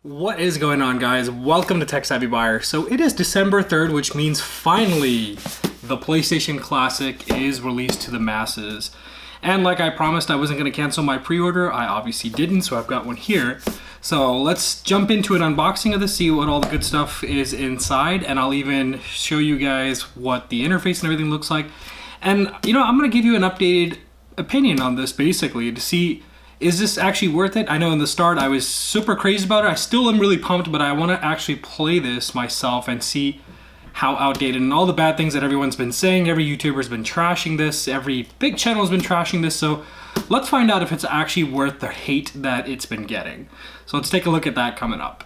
What is going on, guys? Welcome to Tech Savvy Buyer. So it is December 3rd, which means finally the PlayStation Classic is released to the masses. And like I promised, I wasn't going to cancel my pre-order. I obviously didn't, so I've got one here. So let's jump into an unboxing of this, see what all the good stuff is inside, and I'll even show you guys what the interface and everything looks like. And you know, I'm going to give you an updated opinion on this basically to see, is this actually worth it? I know in the start I was super crazy about it. I still am really pumped, but I want to actually play this myself and see how outdated and all the bad things that everyone's been saying. Every YouTuber's been trashing this. Every big channel has been trashing this. So let's find out if it's actually worth the hate that it's been getting. So let's take a look at that coming up.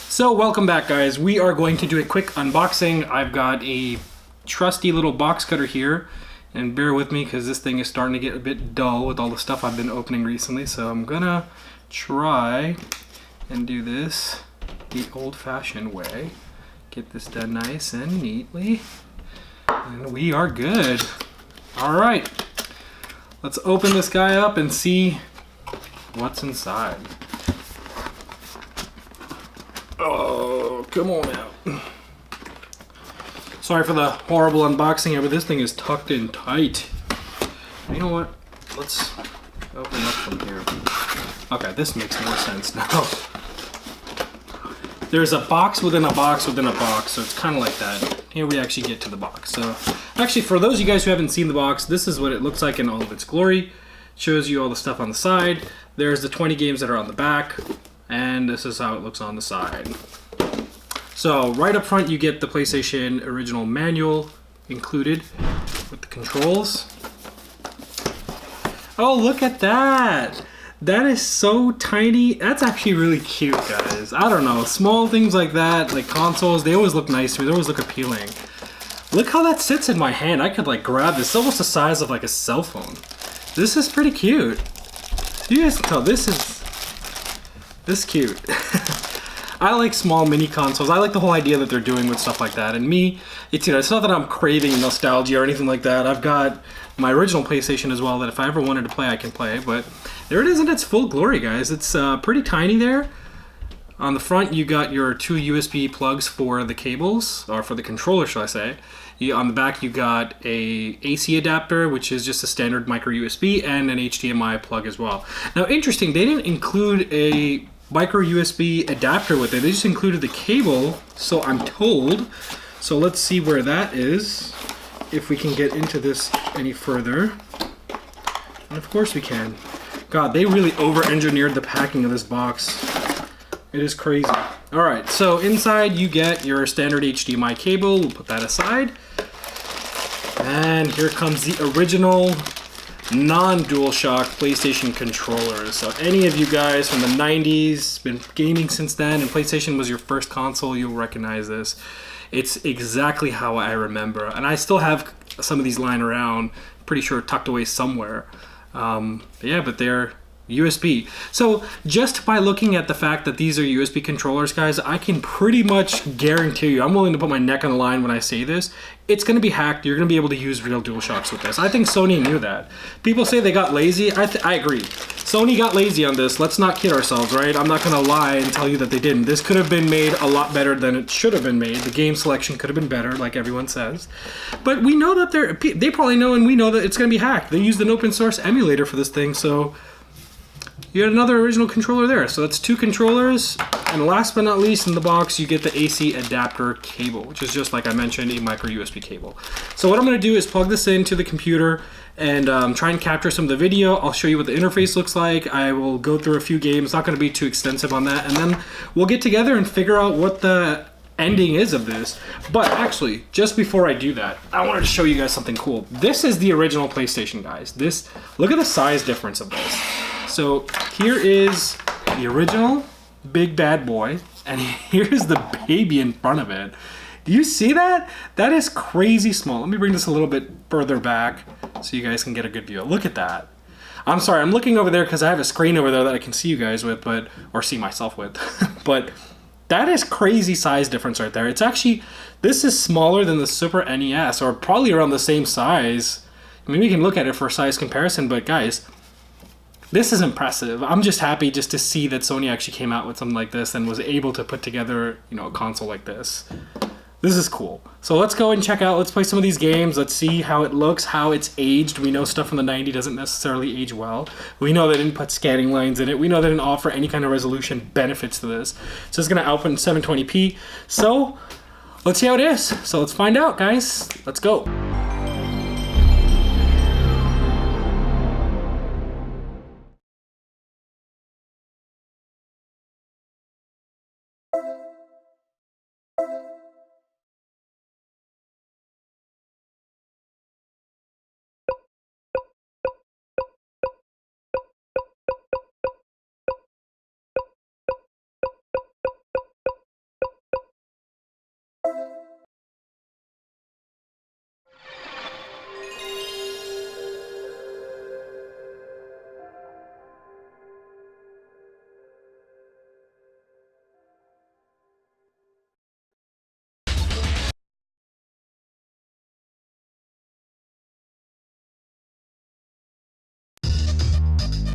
So welcome back, guys. We are going to do a quick unboxing. I've got a trusty little box cutter here, and bear with me because this thing is starting to get a bit dull with all the stuff I've been opening recently. So I'm gonna try and do this the old-fashioned way. Get this done nice and neatly, and we are good. All right, let's open this guy up and see what's inside. Oh, come on out. Sorry for the horrible unboxing here, but this thing is tucked in tight. You know what? Let's open up from here. Okay, this makes more sense now. There's a box within a box within a box, so it's kind of like that. Here we actually get to the box. So, actually, for those of you guys who haven't seen the box, this is what it looks like in all of its glory. It shows you all the stuff on the side. There's the 20 games that are on the back. And this is how it looks on the side. So right up front you get the PlayStation original manual included with the controls. Oh, look at that! That is so tiny. That's actually really cute, guys. I don't know, small things like that, like consoles, they always look nice to me. They always look appealing. Look how that sits in my hand. I could like grab this. It's almost the size of like a cell phone. This is pretty cute. You guys can tell this is cute. I like small mini consoles. I like the whole idea that they're doing with stuff like that. And me, it's, you know, it's not that I'm craving nostalgia or anything like that. I've got my original PlayStation as well that if I ever wanted to play, I can play. But there it is in its full glory, guys. It's pretty tiny there. On the front, you got your two USB plugs for the cables, or for the controller, should I say. On the back, you got a AC adapter, which is just a standard micro USB, and an HDMI plug as well. Now, interesting, they didn't include a micro USB adapter with it. They just included the cable, so I'm told. So let's see where that is, if we can get into this any further. And of course we can. God, they really over-engineered the packing of this box. It is crazy. All right, so inside you get your standard HDMI cable. We'll put that aside. And here comes the original non-DualShock PlayStation controllers. So any of you guys from the 90s, been gaming since then, and PlayStation was your first console, you'll recognize this. It's exactly how I remember. And I still have some of these lying around, pretty sure tucked away somewhere. Yeah, but they're USB. So just by looking at the fact that these are USB controllers, guys, I can pretty much guarantee you, I'm willing to put my neck on the line when I say this, it's going to be hacked. You're going to be able to use real DualShocks with this. I think Sony knew that. People say they got lazy. I agree. Sony got lazy on this. Let's not kid ourselves, right? I'm not going to lie and tell you that they didn't. This could have been made a lot better than it should have been made. The game selection could have been better, like everyone says. But we know that they probably know, and we know that it's going to be hacked. They used an open source emulator for this thing, so you got another original controller there. So that's two controllers. And last but not least, in the box, you get the AC adapter cable, which is just, like I mentioned, a micro USB cable. So what I'm going to do is plug this into the computer and try and capture some of the video. I'll show you what the interface looks like. I will go through a few games. Not going to be too extensive on that. And then we'll get together and figure out what the ending is of this. But actually, just before I do that, I wanted to show you guys something cool. This is the original PlayStation, guys. Look at the size difference of this. So here is the original big bad boy, and here's the baby in front of it. Do you see that? That is crazy small. Let me bring this a little bit further back so you guys can get a good view. Look at that. I'm sorry, I'm looking over there because I have a screen over there that I can see you guys with, or see myself with. But That is crazy size difference right there. It's actually, this is smaller than the Super NES, or probably around the same size. I mean, we can look at it for size comparison, but guys, this is impressive. I'm just happy just to see that Sony actually came out with something like this and was able to put together, you know, a console like this. This is cool. So let's go and check out, let's play some of these games. Let's see how it looks, how it's aged. We know stuff from the 90s doesn't necessarily age well. We know they didn't put scanning lines in it. We know they didn't offer any kind of resolution benefits to this. So it's going to output in 720p. So let's see how it is. So let's find out, guys. Let's go.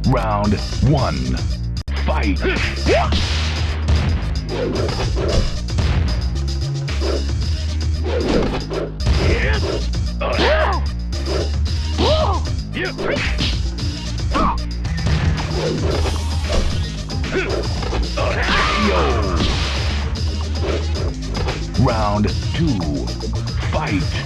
Round 1. Fight! Round 2. Fight!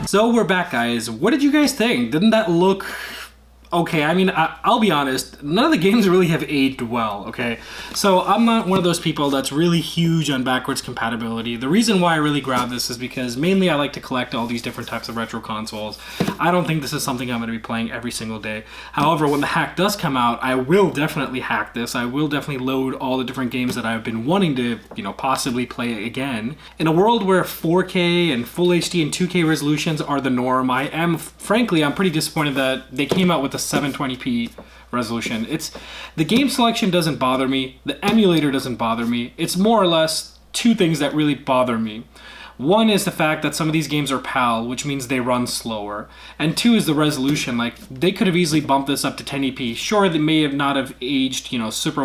So we're back, guys. What did you guys think? Didn't that look okay? I mean, I'll be honest, none of the games really have aged well, okay? So I'm not one of those people that's really huge on backwards compatibility. The reason why I really grabbed this is because mainly I like to collect all these different types of retro consoles. I don't think this is something I'm going to be playing every single day. However, when the hack does come out, I will definitely hack this. I will definitely load all the different games that I've been wanting to, you know, possibly play again. In a world where 4K and Full HD and 2K resolutions are the norm, frankly, I'm pretty disappointed that they came out with the 720p resolution. The game selection doesn't bother me, the emulator doesn't bother me. It's more or less two things that really bother me. One is the fact that some of these games are PAL, which means they run slower. And two is the resolution. Like, they could have easily bumped this up to 1080p. Sure, they may have not have aged, you know, super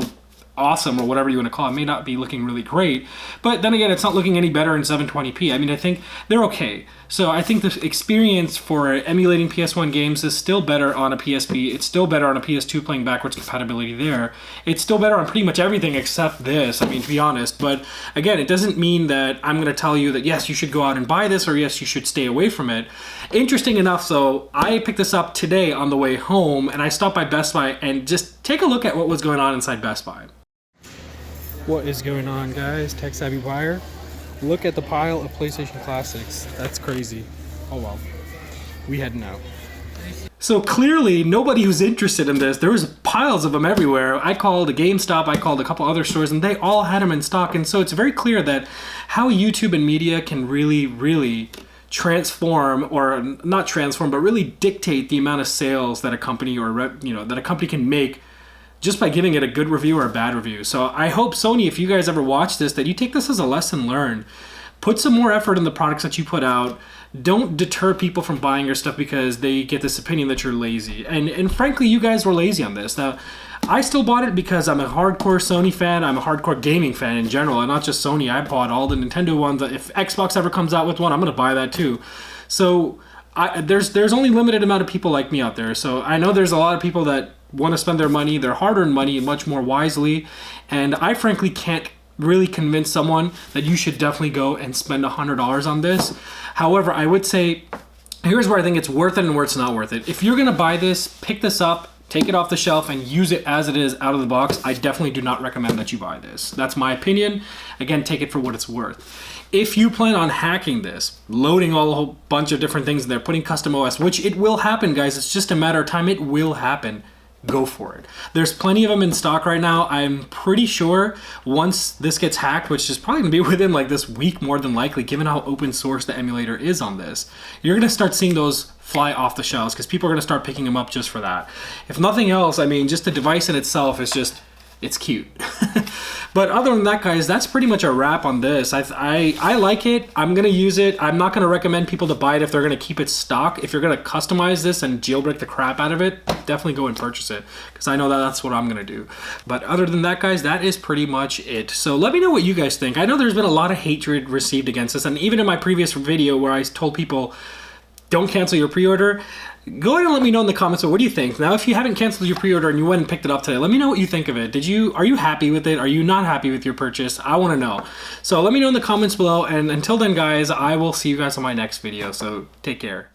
awesome or whatever you want to call it. It may not be looking really great, but then again, it's not looking any better in 720p. I mean, I think they're okay. So I think the experience for emulating PS1 games is still better on a PSP. It's still better on a PS2 playing backwards compatibility there. It's still better on pretty much everything except this, I mean, to be honest. But again, it doesn't mean that I'm going to tell you that, yes, you should go out and buy this, or yes, you should stay away from it. Interesting enough, though, I picked this up today on the way home, and I stopped by Best Buy and just take a look at what was going on inside Best Buy. What is going on, guys? Tech Savvy Buyer. Look at the pile of PlayStation Classics. That's crazy. Oh well. We heading out. So clearly, nobody was interested in this. There was piles of them everywhere. I called a GameStop, I called a couple other stores, and they all had them in stock. And so it's very clear that how YouTube and media can really, really transform, or not transform, but really dictate the amount of sales that a company that a company can make just by giving it a good review or a bad review. So I hope, Sony, if you guys ever watch this, that you take this as a lesson learned. Put some more effort in the products that you put out. Don't deter people from buying your stuff because they get this opinion that you're lazy. And frankly, you guys were lazy on this. Now, I still bought it because I'm a hardcore Sony fan. I'm a hardcore gaming fan in general, and not just Sony. I bought all the Nintendo ones. If Xbox ever comes out with one, I'm going to buy that too. So there's only limited amount of people like me out there. So I know there's a lot of people that want to spend their money, their hard-earned money, much more wisely. And I frankly can't really convince someone that you should definitely go and spend $100 on this. However, I would say, here's where I think it's worth it and where it's not worth it. If you're gonna buy this, pick this up, take it off the shelf and use it as it is out of the box. I definitely do not recommend that you buy this. That's my opinion. Again, take it for what it's worth. If you plan on hacking this, loading a whole bunch of different things in there, putting custom OS, which it will happen, guys, it's just a matter of time, it will happen. Go for it. There's plenty of them in stock right now. I'm pretty sure once this gets hacked, which is probably gonna be within like this week more than likely, given how open source the emulator is on this, you're gonna start seeing those fly off the shelves because people are gonna start picking them up just for that. If nothing else, I mean, just the device in itself is just, it's cute. But other than that, guys, that's pretty much a wrap on this. I like it. I'm going to use it. I'm not going to recommend people to buy it if they're going to keep it stock. If you're going to customize this and jailbreak the crap out of it, definitely go and purchase it because I know that that's what I'm going to do. But other than that, guys, that is pretty much it. So let me know what you guys think. I know there's been a lot of hatred received against this, and even in my previous video where I told people don't cancel your pre-order, go ahead and let me know in the comments, what do you think? Now, if you haven't canceled your pre-order and you went and picked it up today, let me know what you think of it. Are you happy with it? Are you not happy with your purchase? I want to know. So let me know in the comments below, and until then, guys, I will see you guys on my next video, so take care.